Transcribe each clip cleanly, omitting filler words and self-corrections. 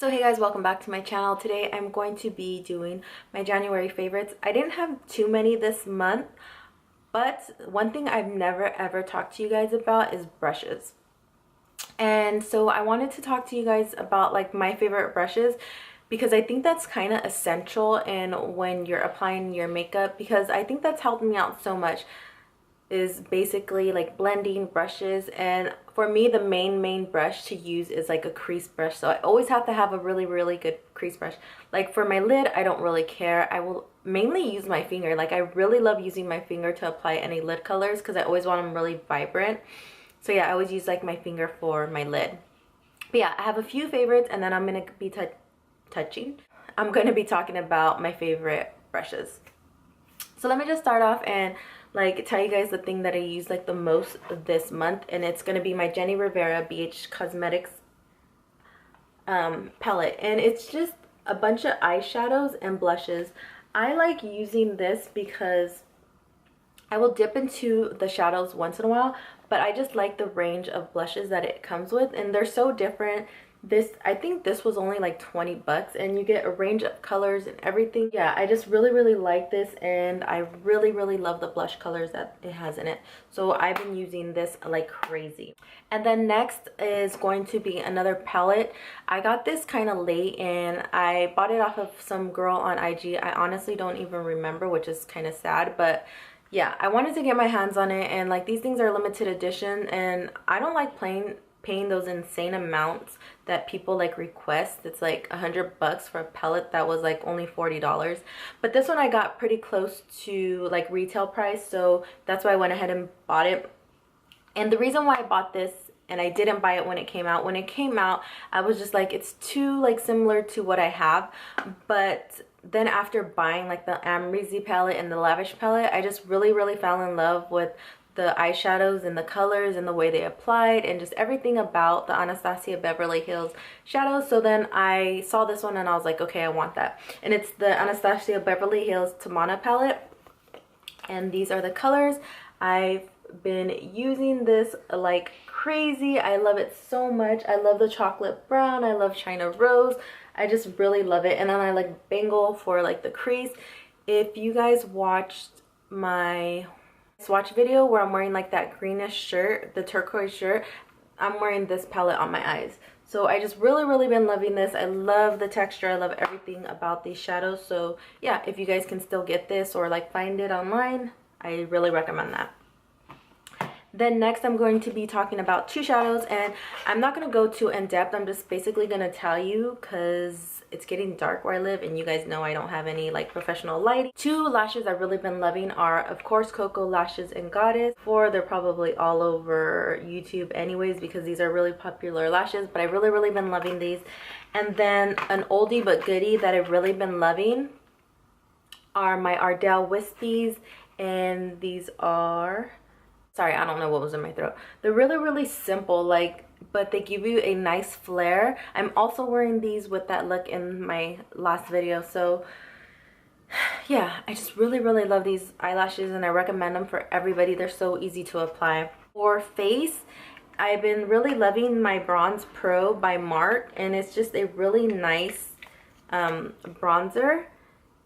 So hey guys, welcome back to my channel. Today I'm going to be doing my January favorites. I didn't have too many this month, but one thing I've never ever talked to you guys about is brushes. And so I wanted to talk to you guys about like my favorite brushes, because I think that's kind of essential in when you're applying your makeup, because I think that's helped me out so much, is basically like blending brushes. And for me, the main brush to use is like a crease brush. So I always have to have a really good crease brush. Like for my lid, I don't really care. I will mainly use my finger. Like I really love using my finger to apply any lid colors because I always want them really vibrant. So yeah, I always use like my finger for my lid. But yeah, I have a few favorites, and then I'm gonna be I'm gonna be talking about my favorite brushes. So let me just start off and like tell you guys the thing that I use like the most this month, and it's gonna be my Rivera BH Cosmetics palette, and it's just a bunch of eyeshadows and blushes. I like using this because I will dip into the shadows once in a while, but I just like the range of blushes that it comes with, and they're so different. I think this was only like 20 bucks, and you get a range of colors and everything. Yeah, I just really like this, and I really love the blush colors that it has in it. So I've been using this like crazy. And then next is going to be another palette. I got this kind of late, and I bought it off of some girl on IG. I honestly don't even remember, which is kind of sad, but yeah, I wanted to get my hands on it. And like these things are limited edition, and I don't like paying those insane amounts that people like request. It's like 100 bucks for a palette that was like only $40. But this one I got pretty close to like retail price, so that's why I went ahead and bought it. And the reason why I bought this, and I didn't buy it when it came out, I was just like, it's too like similar to what I have. But then after buying like the Amrezy palette and the Lavish palette, I just really fell in love with the eyeshadows and the colors and the way they applied and just everything about the Anastasia Beverly Hills shadows. So then I saw this one and I was like, okay, I want that. And it's the Anastasia Beverly Hills Tamanna palette, and these are the colors. I've been using this like crazy. I love it so much. I love the chocolate brown. I love China Rose. I just really love it. And then I like Bangle for like the crease. If you guys watched my swatch video where I'm wearing like that greenish shirt, the turquoise shirt, I'm wearing this palette on my eyes. So I just really been loving this. I love the texture. I love everything about these shadows. So yeah, if you guys can still get this or like find it online, I really recommend that. Then next I'm going to be talking about two shadows, and I'm not going to go too in depth. I'm just basically going to tell you because it's getting dark where I live, and you guys know I don't have any like professional lighting. Two lashes I've really been loving are of course Koko lashes in Goddess. They're probably all over YouTube anyways because these are really popular lashes, but I've really been loving these. And then an oldie but goodie that I've really been loving are my Ardell Wispies, and these are, sorry, I don't know what was in my throat. They're really simple, like, but they give you a nice flare. I'm also wearing these with that look in my last video. So yeah, I just really love these eyelashes, and I recommend them for everybody. They're so easy to apply. For face, I've been really loving my Bronze Pro by Mark, and it's just a really nice bronzer.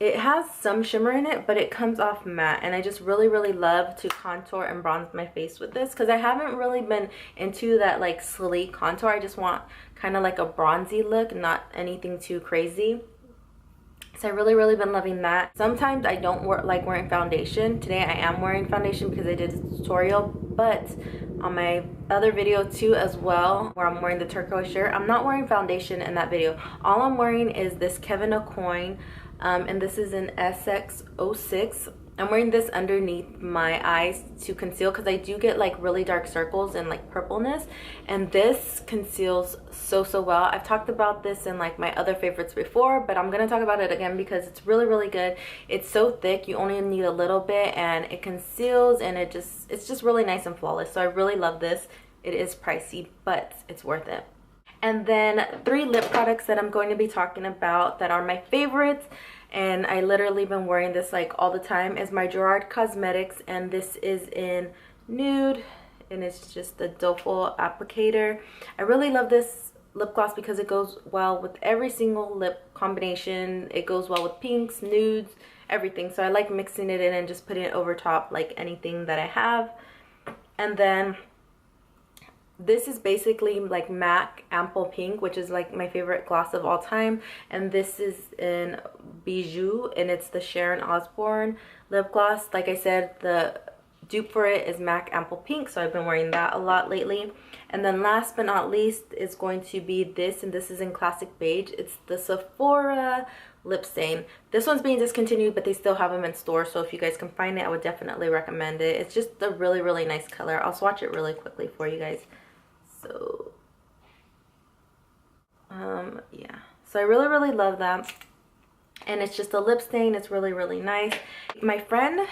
It has some shimmer in it, but it comes off matte, and I just really love to contour and bronze my face with this because I haven't really been into that like sleek contour. I just want kind of like a bronzy look, not anything too crazy. So I really been loving that. Sometimes I don't like wearing foundation. Today I am wearing foundation because I did a tutorial, but on my other video too as well, where I'm wearing the turquoise shirt, I'm not wearing foundation in that video. All I'm wearing is this Aucoin, and this is an SX06. I'm wearing this underneath my eyes to conceal because I do get like really dark circles and like purpleness, and this conceals so well. I've talked about this in like my other favorites before, but I'm gonna talk about it again because it's really good. It's so thick, you only need a little bit, and it conceals, and it's just really nice and flawless. So I really love this. It is pricey, but it's worth it. And then 3 lip products that I'm going to be talking about that are my favorites, and I literally been wearing this like all the time, is my Gerard Cosmetics, and this is in Nude, and it's just the doe foil applicator. I really love this lip gloss because it goes well with every single lip combination. It goes well with pinks, nudes, everything. So I like mixing it in and just putting it over top like anything that I have. And then this is basically like MAC Ample Pink, which is like my favorite gloss of all time. And this is in Bijou, and it's the Sharon Osbourne lip gloss. Like I said, the dupe for it is MAC Ample Pink, so I've been wearing that a lot lately. And then last but not least is going to be this, and this is in Classic Beige. It's the Sephora lip stain. This one's being discontinued, but they still have them in store, so if you guys can find it, I would definitely recommend it. It's just a really, really nice color. I'll swatch it really quickly for you guys. So yeah, so I really, really love that, and it's just a lip stain. It's really, really nice. My friend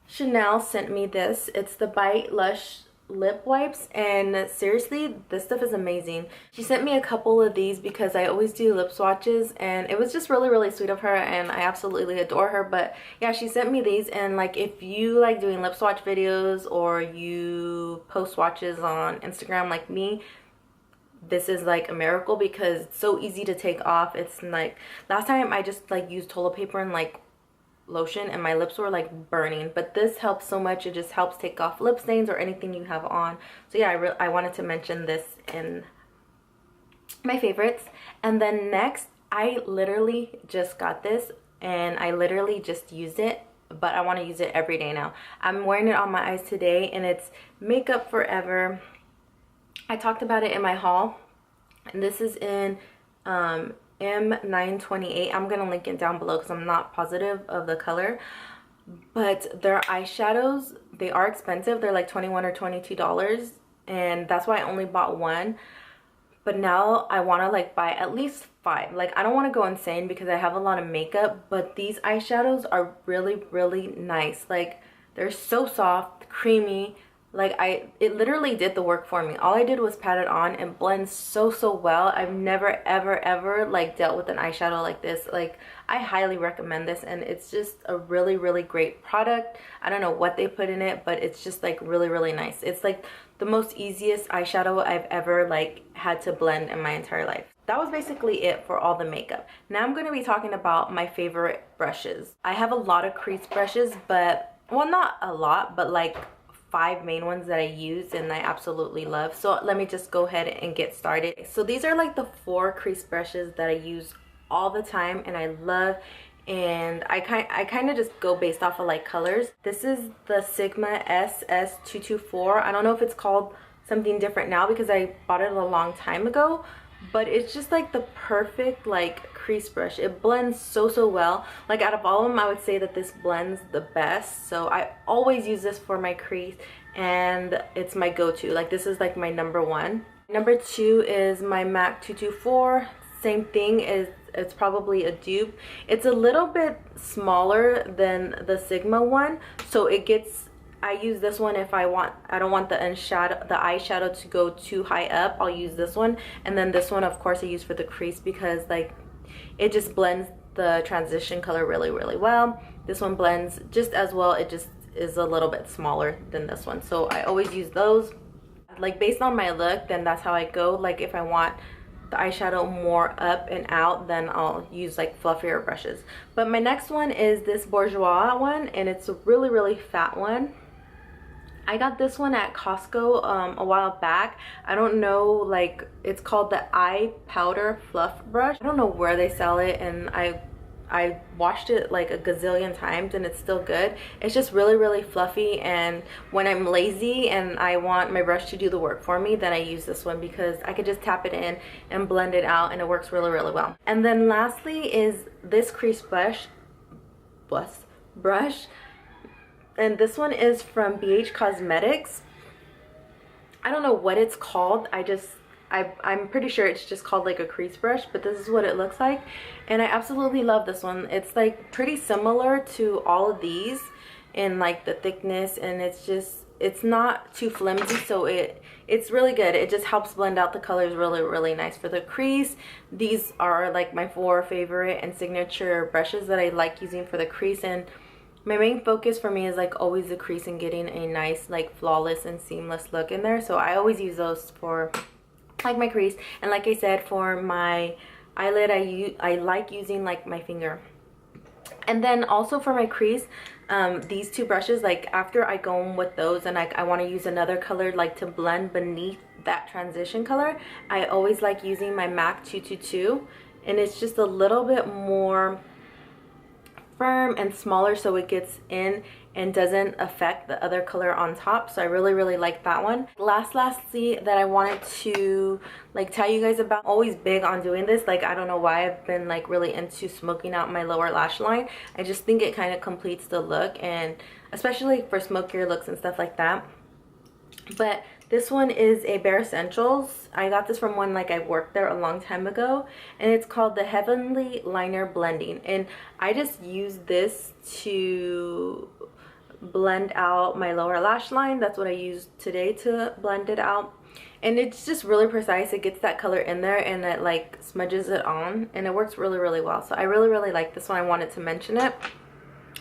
Chanel sent me this. It's the Bite Lush lip wipes, and seriously, this stuff is amazing. She sent me a couple of these because I always do lip swatches, and it was just really, really sweet of her, and I absolutely adore her. But yeah, she sent me these, and like if you like doing lip swatch videos or you post swatches on Instagram like me, this is like a miracle because it's so easy to take off. It's like last time I just like used toilet paper and like lotion and my lips were like burning, but this helps so much. It just helps take off lip stains or anything you have on. So yeah, I wanted to mention this in my favorites. And then next, I literally just got this and I literally just used it, but I want to use it every day now. I'm wearing it on my eyes today, and it's Makeup Forever. I talked about it in my haul, and this is in M928. I'm gonna link it down below because I'm not positive of the color, but their eyeshadows, they are expensive. They're like $21 or $22, and that's why I only bought one. But now I want to like buy at least 5. Like I don't want to go insane because I have a lot of makeup, but these eyeshadows are really, really nice. Like they're so soft, creamy. Like it literally did the work for me. All I did was pat it on and blends so well. I've never ever like dealt with an eyeshadow like this. Like I highly recommend this, and it's just a really, really great product. I don't know what they put in it, but it's just like really, really nice. It's like the most easiest eyeshadow I've ever like had to blend in my entire life. That was basically it for all the makeup. Now I'm going to be talking about my favorite brushes. I have a lot of Crease brushes, but well, not a lot, but like 5 main ones that I use and I absolutely love. So let me just go ahead and get started. So these are like the 4 Crease brushes that I use all the time and I love, and I kind of just go based off of like colors. This is the Sigma SS224. I don't know if it's called something different now because I bought it a long time ago, but it's just like the perfect like crease brush. It blends so well. Like out of all of them, I would say that this blends the best. So I always use this for my crease, and it's my go-to. Like this is like my number 1. Number 2 is my MAC 224. Same thing, it's probably a dupe. It's a little bit smaller than the Sigma one, so it gets, I use this one if I don't want the eyeshadow to go too high up. I'll use this one, and then this one of course I use for the crease because like it just blends the transition color really well. This one blends just as well. It just is a little bit smaller than this one, so I always use those. Like based on my look, then that's how I go. Like if I want the eyeshadow more up and out, then I'll use like fluffier brushes. But my next one is this Bourjois one, and it's a really fat one. I got this one at Costco a while back. I don't know, like it's called the Eye Powder Fluff Brush. I don't know where they sell it, and I washed it like a gazillion times and it's still good. It's just really fluffy, and when I'm lazy and I want my brush to do the work for me, then I use this one because I could just tap it in and blend it out, and it works really well. And then lastly is this crease brush, and this one is from BH Cosmetics. I don't know what it's called. I'm pretty sure it's just called like a crease brush, but this is what it looks like, and I absolutely love this one. It's like pretty similar to all of these in like the thickness, and it's not too flimsy, so it's really good. It just helps blend out the colors really nice. For the crease, these are like my 4 favorite and signature brushes that I like using for the crease, and my main focus for me is like always the crease and getting a nice like flawless and seamless look in there, so I always use those for like my crease. And like I said, for my eyelid, I like using like my finger. And then also for my crease, these two brushes, like after I go in with those and I want to use another color like to blend beneath that transition color, I always like using my MAC 222, and it's just a little bit more firm and smaller, so it gets in and doesn't affect the other color on top. So I really like that one. Lastly that I wanted to like tell you guys about, I'm always big on doing this. Like I don't know why I've been like really into smoking out my lower lash line. I just think it kind of completes the look, and especially for smokier looks and stuff like that. But this one is a Bare Essentials. I got this from one like I worked there a long time ago, and it's called the Heavenly Liner Blending. And I just use this to blend out my lower lash line. That's what I used today to blend it out, and it's just really precise. It gets that color in there and it like smudges it on, and it works really well. So I really like this one. I wanted to mention it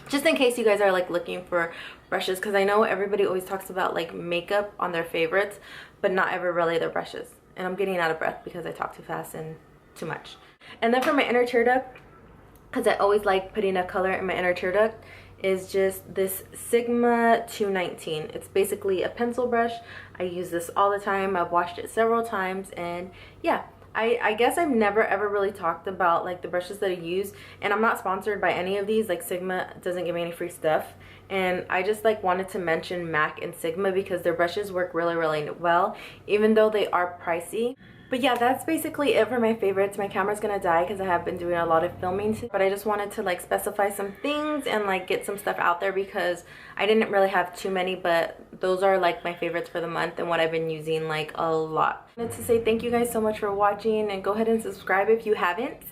just in case you guys are like looking for brushes, because I know everybody always talks about like makeup on their favorites, but not ever really their brushes. And I'm getting out of breath because I talk too fast and too much. And then for my inner tear duct, because I always like putting a color in my inner tear duct, is just this Sigma 219. It's basically a pencil brush. I use this all the time. I've washed it several times, and yeah, I guess I've never ever really talked about like the brushes that I use, and I'm not sponsored by any of these. Like Sigma doesn't give me any free stuff, and I just like wanted to mention MAC and Sigma because their brushes work really well, even though they are pricey. But yeah, that's basically it for my favorites. My camera's gonna die because I have been doing a lot of filming today, but I just wanted to like specify some things and like get some stuff out there because I didn't really have too many, but those are like my favorites for the month and what I've been using like a lot. I wanted to say thank you guys so much for watching, and go ahead and subscribe if you haven't,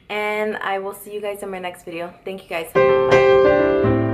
and I will see you guys in my next video. Thank you guys. Bye.